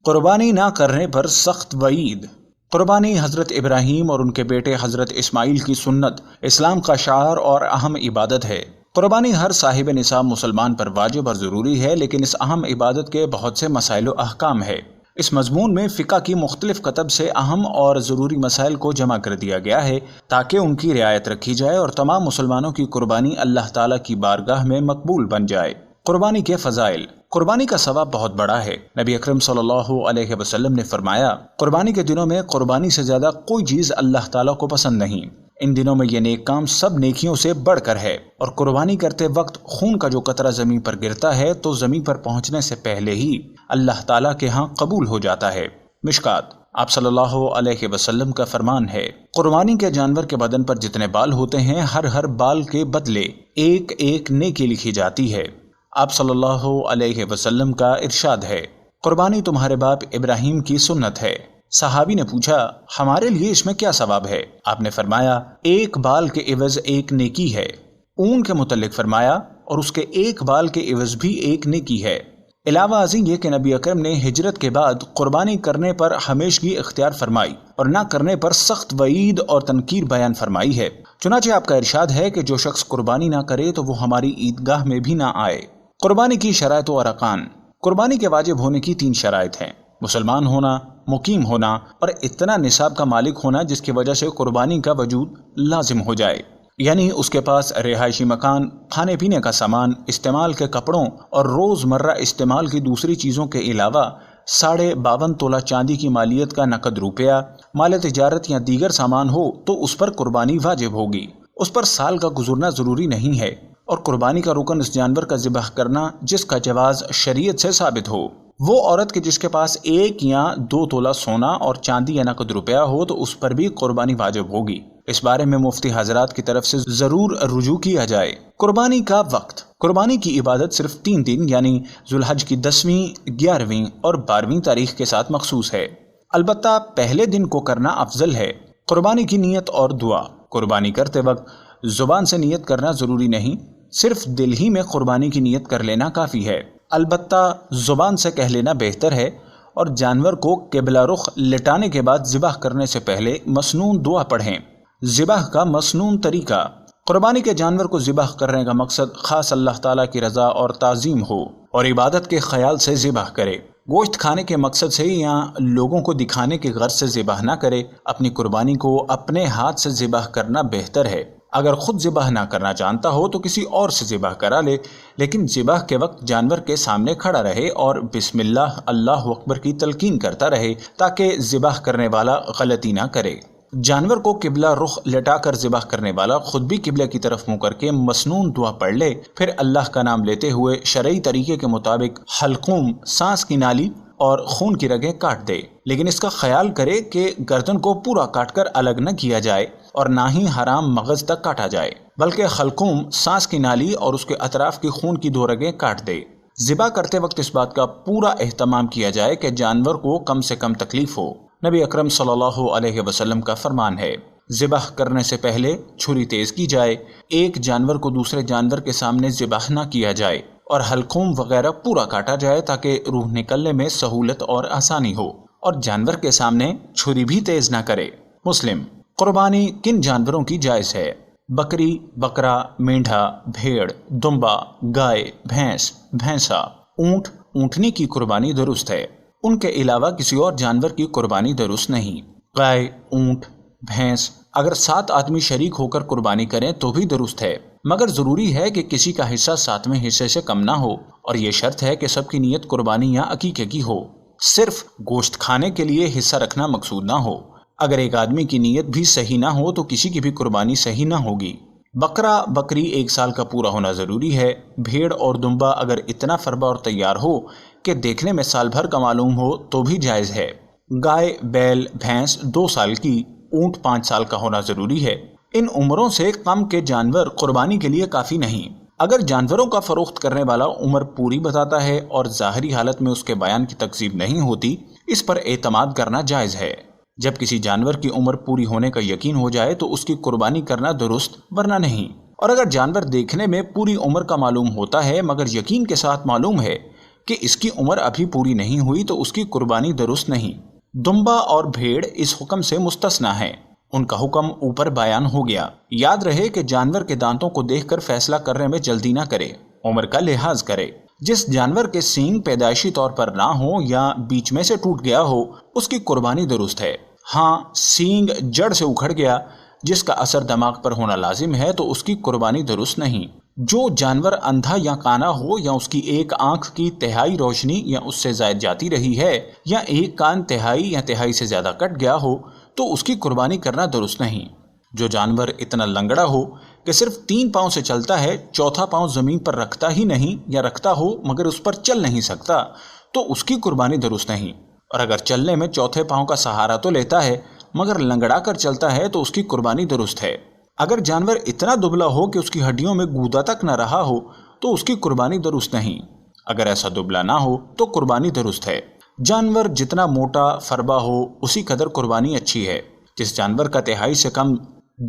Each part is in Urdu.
قربانی نہ کرنے پر سخت وعید۔ قربانی حضرت ابراہیم اور ان کے بیٹے حضرت اسماعیل کی سنت، اسلام کا شعار اور اہم عبادت ہے۔ قربانی ہر صاحب نصاب مسلمان پر واجب اور ضروری ہے، لیکن اس اہم عبادت کے بہت سے مسائل و احکام ہے۔ اس مضمون میں فقہ کی مختلف کتب سے اہم اور ضروری مسائل کو جمع کر دیا گیا ہے تاکہ ان کی رعایت رکھی جائے اور تمام مسلمانوں کی قربانی اللہ تعالیٰ کی بارگاہ میں مقبول بن جائے۔ قربانی کے فضائل۔ قربانی کا ثواب بہت بڑا ہے۔ نبی اکرم صلی اللہ علیہ وسلم نے فرمایا، قربانی کے دنوں میں قربانی سے زیادہ کوئی چیز اللہ تعالیٰ کو پسند نہیں۔ ان دنوں میں یہ نیک کام سب نیکیوں سے بڑھ کر ہے، اور قربانی کرتے وقت خون کا جو قطرہ زمین پر گرتا ہے تو زمین پر پہنچنے سے پہلے ہی اللہ تعالیٰ کے ہاں قبول ہو جاتا ہے۔ مشکات۔ آپ صلی اللہ علیہ وسلم کا فرمان ہے، قربانی کے جانور کے بدن پر جتنے بال ہوتے ہیں، ہر بال کے بدلے ایک ایک نیکی لکھی جاتی ہے۔ آپ صلی اللہ علیہ وسلم کا ارشاد ہے، قربانی تمہارے باپ ابراہیم کی سنت ہے۔ صحابی نے پوچھا، ہمارے لیے اس میں کیا ثواب ہے؟ آپ نے فرمایا، ایک بال کے عوض ایک نیکی ہے۔ اون کے متعلق فرمایا، اور اس کے ایک بال کے عوض بھی ایک نیکی ہے۔ علاوہ ازیں یہ کہ نبی اکرم نے ہجرت کے بعد قربانی کرنے پر ہمیشگی اختیار فرمائی اور نہ کرنے پر سخت وعید اور تنکیر بیان فرمائی ہے۔ چنانچہ آپ کا ارشاد ہے کہ جو شخص قربانی نہ کرے تو وہ ہماری عیدگاہ میں بھی نہ آئے۔ قربانی کی شرائط و ارکان۔ قربانی کے واجب ہونے کی 3 شرائط ہیں: مسلمان ہونا، مقیم ہونا، اور اتنا نصاب کا مالک ہونا جس کی وجہ سے قربانی کا وجود لازم ہو جائے، یعنی اس کے پاس رہائشی مکان، کھانے پینے کا سامان، استعمال کے کپڑوں اور روز مرہ استعمال کی دوسری چیزوں کے علاوہ 52.5 تولہ چاندی کی مالیت کا نقد روپیہ، مال تجارت یا دیگر سامان ہو تو اس پر قربانی واجب ہوگی۔ اس پر سال کا گزرنا ضروری نہیں ہے، اور قربانی کا رکن اس جانور کا ذبح کرنا جس کا جواز شریعت سے ثابت ہو۔ وہ عورت کے جس کے پاس 1 یا 2 تولہ سونا اور چاندی یا نقد روپیہ ہو تو اس پر بھی قربانی واجب ہوگی۔ اس بارے میں مفتی حضرات کی طرف سے ضرور رجوع کیا جائے۔ قربانی کا وقت۔ قربانی کی عبادت صرف 3 دن یعنی ذوالحج کی 10ویں، 11ویں اور 12ویں تاریخ کے ساتھ مخصوص ہے، البتہ پہلے دن کو کرنا افضل ہے۔ قربانی کی نیت اور دعا۔ قربانی کرتے وقت زبان سے نیت کرنا ضروری نہیں، صرف دل ہی میں قربانی کی نیت کر لینا کافی ہے، البتہ زبان سے کہہ لینا بہتر ہے، اور جانور کو قبلہ رخ لٹانے کے بعد ذبح کرنے سے پہلے مسنون دعا پڑھیں۔ ذبح کا مسنون طریقہ۔ قربانی کے جانور کو ذبح کرنے کا مقصد خاص اللہ تعالیٰ کی رضا اور تعظیم ہو اور عبادت کے خیال سے ذبح کرے۔ گوشت کھانے کے مقصد سے یا لوگوں کو دکھانے کے غرض سے ذبح نہ کرے۔ اپنی قربانی کو اپنے ہاتھ سے ذبح کرنا بہتر ہے۔ اگر خود ذبح نہ کرنا جانتا ہو تو کسی اور سے ذبح کرا لے، لیکن ذبح کے وقت جانور کے سامنے کھڑا رہے اور بسم اللہ، اللہ اکبر کی تلقین کرتا رہے تاکہ ذبح کرنے والا غلطی نہ کرے۔ جانور کو قبلہ رخ لٹا کر ذبح کرنے والا خود بھی قبلے کی طرف منہ کر کے مسنون دعا پڑھ لے، پھر اللہ کا نام لیتے ہوئے شرعی طریقے کے مطابق حلقوم، سانس کی نالی اور خون کی رگیں کاٹ دے، لیکن اس کا خیال کرے کہ گردن کو پورا کاٹ کر الگ نہ کیا جائے اور نہ ہی حرام مغز تک کاٹا جائے، بلکہ حلقوم، سانس کی نالی اور اس کے اطراف کی خون کی 2 رگیں کاٹ دے۔ ذبح کرتے وقت اس بات کا پورا اہتمام کیا جائے کہ جانور کو کم سے کم تکلیف ہو۔ نبی اکرم صلی اللہ علیہ وسلم کا فرمان ہے، ذبح کرنے سے پہلے چھری تیز کی جائے، ایک جانور کو دوسرے جانور کے سامنے ذبح نہ کیا جائے اور حلقوم وغیرہ پورا کاٹا جائے تاکہ روح نکلنے میں سہولت اور آسانی ہو، اور جانور کے سامنے چھری بھی تیز نہ کرے۔ مسلم۔ قربانی کن جانوروں کی جائز ہے؟ بکری، بکرا، مینڈھا، بھیڑ، دمبا، گائے، بھینس، بھینسا، اونٹ، اونٹنی کی قربانی درست ہے۔ ان کے علاوہ کسی اور جانور کی قربانی درست نہیں۔ گائے، اونٹ، بھینس اگر 7 آدمی شریک ہو کر قربانی کریں تو بھی درست ہے، مگر ضروری ہے کہ کسی کا حصہ 7ویں حصے سے کم نہ ہو، اور یہ شرط ہے کہ سب کی نیت قربانی یا عقیقے کی ہو، صرف گوشت کھانے کے لیے حصہ رکھنا مقصود نہ ہو۔ اگر ایک آدمی کی نیت بھی صحیح نہ ہو تو کسی کی بھی قربانی صحیح نہ ہوگی۔ بکرا بکری 1 سال کا پورا ہونا ضروری ہے۔ بھیڑ اور دمبا اگر اتنا فربا اور تیار ہو کہ دیکھنے میں سال بھر کا معلوم ہو تو بھی جائز ہے۔ گائے، بیل، بھینس 2 سال کی، اونٹ 5 سال کا ہونا ضروری ہے۔ ان عمروں سے کم کے جانور قربانی کے لیے کافی نہیں۔ اگر جانوروں کا فروخت کرنے والا عمر پوری بتاتا ہے اور ظاہری حالت میں اس کے بیان کی تکذیب نہیں ہوتی، اس پر اعتماد کرنا جائز ہے۔ جب کسی جانور کی عمر پوری ہونے کا یقین ہو جائے تو اس کی قربانی کرنا درست، ورنہ نہیں۔ اور اگر جانور دیکھنے میں پوری عمر کا معلوم ہوتا ہے مگر یقین کے ساتھ معلوم ہے کہ اس کی عمر ابھی پوری نہیں ہوئی تو اس کی قربانی درست نہیں۔ دمبا اور بھیڑ اس حکم سے مستثنی ہیں، ان کا حکم اوپر بیان ہو گیا۔ یاد رہے کہ جانور کے دانتوں کو دیکھ کر فیصلہ کرنے میں جلدی نہ کرے، عمر کا لحاظ کرے۔ جس جانور کے سینگ پیدائشی طور پر نہ ہو یا بیچ میں سے ٹوٹ گیا ہو اس کی قربانی درست ہے۔ ہاں، سینگ جڑ سے اکھڑ گیا جس کا اثر دماغ پر ہونا لازم ہے تو اس کی قربانی درست نہیں۔ جو جانور اندھا یا کانا ہو یا اس کی ایک آنکھ کی تہائی روشنی یا اس سے زائد جاتی رہی ہے یا ایک کان تہائی یا تہائی سے زیادہ کٹ گیا ہو تو اس کی قربانی کرنا درست نہیں۔ جو جانور اتنا لنگڑا ہو کہ صرف 3 پاؤں سے چلتا ہے، چوتھا پاؤں زمین پر رکھتا ہی نہیں یا رکھتا ہو مگر اس پر چل نہیں سکتا تو اس کی قربانی درست نہیں۔ اور اگر چلنے میں چوتھے پاؤں کا سہارا تو لیتا ہے مگر لنگڑا کر چلتا ہے تو اس کی قربانی درست ہے۔ اگر جانور اتنا دبلا ہو کہ اس کی ہڈیوں میں گودا تک نہ رہا ہو تو اس کی قربانی درست نہیں۔ اگر ایسا دبلا نہ ہو تو قربانی درست ہے۔ جانور جتنا موٹا فربا ہو اسی قدر قربانی اچھی ہے۔ جس جانور کا تہائی سے کم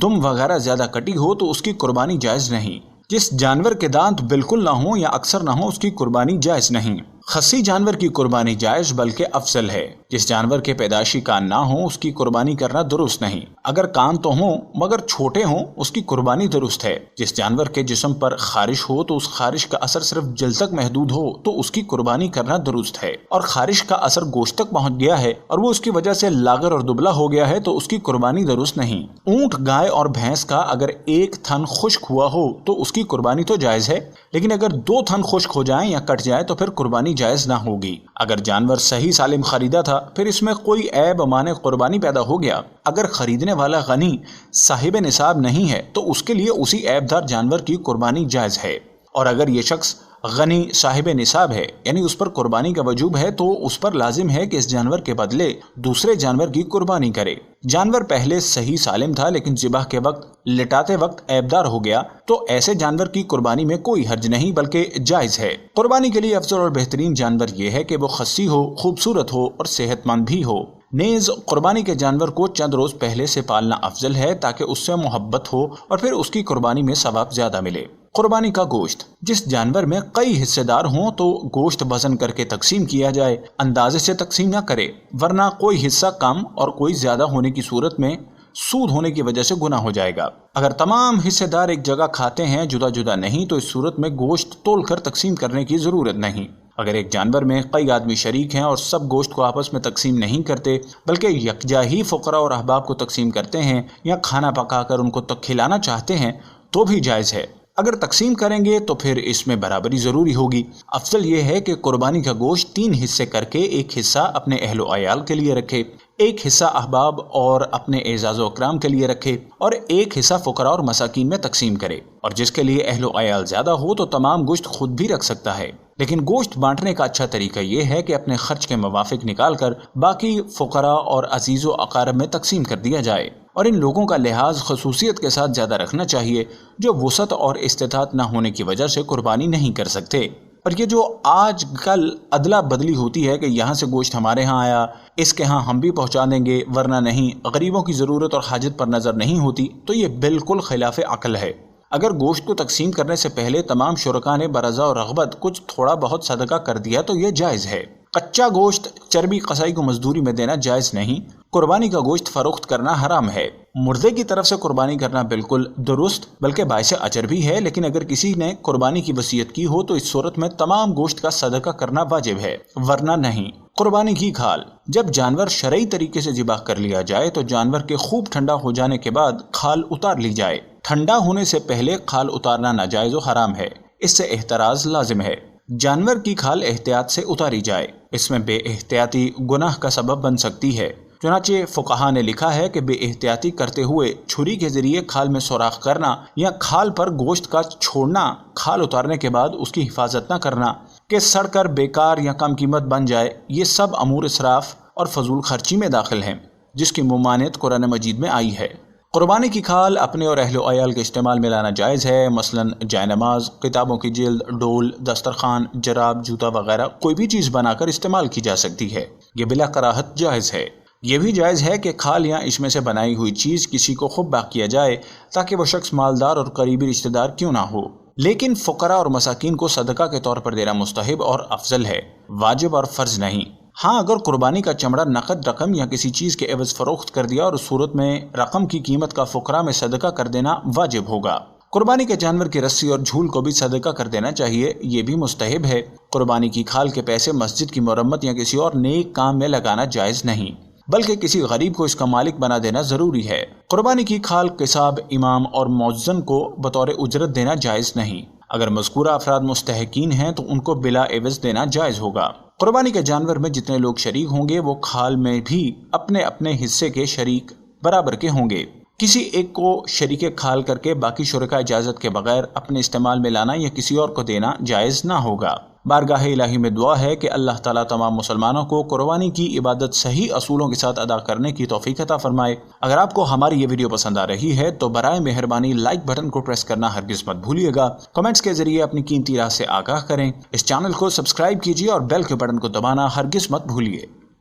دم وغیرہ زیادہ کٹی ہو تو اس کی قربانی جائز نہیں۔ جس جانور کے دانت بالکل نہ ہوں یا اکثر نہ ہوں اس کی قربانی جائز نہیں۔ خصی جانور کی قربانی جائز بلکہ افضل ہے۔ جس جانور کے پیدائشی کان نہ ہوں اس کی قربانی کرنا درست نہیں۔ اگر کان تو ہوں مگر چھوٹے ہوں اس کی قربانی درست ہے۔ جس جانور کے جسم پر خارش ہو تو اس خارش کا اثر صرف جلد تک محدود ہو تو اس کی قربانی کرنا درست ہے، اور خارش کا اثر گوشت تک پہنچ گیا ہے اور وہ اس کی وجہ سے لاغر اور دبلا ہو گیا ہے تو اس کی قربانی درست نہیں۔ اونٹ، گائے اور بھینس کا اگر ایک تھن خشک ہوا ہو تو اس کی قربانی تو جائز ہے، لیکن اگر 2 تھن خشک ہو جائیں یا کٹ جائیں تو پھر قربانی جائز نہ ہوگی۔ اگر جانور صحیح سالم خریدا تھا پھر اس میں کوئی عیب مانے قربانی پیدا ہو گیا، اگر خریدنے والا غنی صاحب نصاب نہیں ہے تو اس کے لیے اسی عیب دار جانور کی قربانی جائز ہے، اور اگر یہ شخص غنی صاحب نصاب ہے یعنی اس پر قربانی کا وجوب ہے تو اس پر لازم ہے کہ اس جانور کے بدلے دوسرے جانور کی قربانی کرے۔ جانور پہلے صحیح سالم تھا لیکن ذبح کے وقت لٹاتے وقت عیبدار ہو گیا تو ایسے جانور کی قربانی میں کوئی حرج نہیں بلکہ جائز ہے۔ قربانی کے لیے افضل اور بہترین جانور یہ ہے کہ وہ خصی ہو، خوبصورت ہو اور صحت مند بھی ہو۔ نیز قربانی کے جانور کو چند روز پہلے سے پالنا افضل ہے تاکہ اس سے محبت ہو اور پھر اس کی قربانی میں ثواب زیادہ ملے۔ قربانی کا گوشت، جس جانور میں کئی حصے دار ہوں تو گوشت وزن کر کے تقسیم کیا جائے، اندازے سے تقسیم نہ کرے، ورنہ کوئی حصہ کم اور کوئی زیادہ ہونے کی صورت میں سود ہونے کی وجہ سے گناہ ہو جائے گا۔ اگر تمام حصے دار ایک جگہ کھاتے ہیں جدا جدا نہیں تو اس صورت میں گوشت تول کر تقسیم کرنے کی ضرورت نہیں۔ اگر ایک جانور میں کئی آدمی شریک ہیں اور سب گوشت کو آپس میں تقسیم نہیں کرتے بلکہ یکجا ہی فقراء اور احباب کو تقسیم کرتے ہیں یا کھانا پکا کر ان کو کھلانا چاہتے ہیں تو بھی جائز ہے۔ اگر تقسیم کریں گے تو پھر اس میں برابری ضروری ہوگی۔ افضل یہ ہے کہ قربانی کا گوشت 3 حصے کر کے ایک حصہ اپنے اہل و عیال کے لیے رکھے، ایک حصہ احباب اور اپنے اعزاز و اکرام کے لیے رکھے اور ایک حصہ فقراء اور مساکین میں تقسیم کرے۔ اور جس کے لیے اہل و عیال زیادہ ہو تو تمام گوشت خود بھی رکھ سکتا ہے، لیکن گوشت بانٹنے کا اچھا طریقہ یہ ہے کہ اپنے خرچ کے موافق نکال کر باقی فقراء اور عزیز و اقارب میں تقسیم کر دیا جائے، اور ان لوگوں کا لحاظ خصوصیت کے ساتھ زیادہ رکھنا چاہیے جو وسعت اور استطاعت نہ ہونے کی وجہ سے قربانی نہیں کر سکتے۔ اور یہ جو آج کل ادلا بدلی ہوتی ہے کہ یہاں سے گوشت ہمارے ہاں آیا اس کے ہاں ہم بھی پہنچا دیں گے ورنہ نہیں، غریبوں کی ضرورت اور حاجت پر نظر نہیں ہوتی، تو یہ بالکل خلاف عقل ہے۔ اگر گوشت کو تقسیم کرنے سے پہلے تمام شرکاء نے برضا و رغبت کچھ تھوڑا بہت صدقہ کر دیا تو یہ جائز ہے۔ کچا گوشت چربی قصائی کو مزدوری میں دینا جائز نہیں۔ قربانی کا گوشت فروخت کرنا حرام ہے۔ مردے کی طرف سے قربانی کرنا بالکل درست بلکہ باعث اجر بھی ہے، لیکن اگر کسی نے قربانی کی وصیت کی ہو تو اس صورت میں تمام گوشت کا صدقہ کرنا واجب ہے ورنہ نہیں۔ قربانی کی کھال، جب جانور شرعی طریقے سے ذبح کر لیا جائے تو جانور کے خوب ٹھنڈا ہو جانے کے بعد کھال اتار لی جائے۔ ٹھنڈا ہونے سے پہلے کھال اتارنا ناجائز و حرام ہے، اس سے احتراز لازم ہے۔ جانور کی کھال احتیاط سے اتاری جائے، اس میں بے احتیاطی گناہ کا سبب بن سکتی ہے۔ چنانچہ فقہا نے لکھا ہے کہ بے احتیاطی کرتے ہوئے چھری کے ذریعے کھال میں سوراخ کرنا یا کھال پر گوشت کا چھوڑنا، کھال اتارنے کے بعد اس کی حفاظت نہ کرنا کہ سڑ کر بیکار یا کم قیمت بن جائے، یہ سب امور اسراف اور فضول خرچی میں داخل ہیں جس کی ممانعت قرآن مجید میں آئی ہے۔ قربانی کی کھال اپنے اور اہل و عیال کے استعمال میں لانا جائز ہے، مثلا جائے نماز، کتابوں کی جلد، ڈول، دسترخوان، جراب، جوتا وغیرہ کوئی بھی چیز بنا کر استعمال کی جا سکتی ہے، یہ بلا کراہت جائز ہے۔ یہ بھی جائز ہے کہ کھال یا اس میں سے بنائی ہوئی چیز کسی کو خوب باق کیا جائے تاکہ وہ شخص مالدار اور قریبی رشتہ دار کیوں نہ ہو لیکن فقراء اور مساکین کو صدقہ کے طور پر دینا مستحب اور افضل ہے، واجب اور فرض نہیں۔ ہاں، اگر قربانی کا چمڑا نقد رقم یا کسی چیز کے عوض فروخت کر دیا اور اس صورت میں رقم کی قیمت کا فقراء میں صدقہ کر دینا واجب ہوگا۔ قربانی کے جانور کی رسی اور جھول کو بھی صدقہ کر دینا چاہیے، یہ بھی مستحب ہے۔ قربانی کی کھال کے پیسے مسجد کی مرمت یا کسی اور نیک کام میں لگانا جائز نہیں، بلکہ کسی غریب کو اس کا مالک بنا دینا ضروری ہے۔ قربانی کی کھال قصاب، امام اور مؤذن کو بطور اجرت دینا جائز نہیں۔ اگر مذکورہ افراد مستحقین ہیں تو ان کو بلا عوض دینا جائز ہوگا۔ قربانی کے جانور میں جتنے لوگ شریک ہوں گے وہ کھال میں بھی اپنے اپنے حصے کے شریک برابر کے ہوں گے۔ کسی ایک کو شریک کھال کر کے باقی شرکاء اجازت کے بغیر اپنے استعمال میں لانا یا کسی اور کو دینا جائز نہ ہوگا۔ بارگاہ الہی میں دعا ہے کہ اللہ تعالیٰ تمام مسلمانوں کو قربانی کی عبادت صحیح اصولوں کے ساتھ ادا کرنے کی توفیق عطا فرمائے۔ اگر آپ کو ہماری یہ ویڈیو پسند آ رہی ہے تو برائے مہربانی لائک بٹن کو پریس کرنا ہرگز مت بھولیے گا۔ کمنٹس کے ذریعے اپنی قیمتی رائے سے آگاہ کریں۔ اس چینل کو سبسکرائب کیجیے اور بیل کے بٹن کو دبانا ہرگز مت بھولیے۔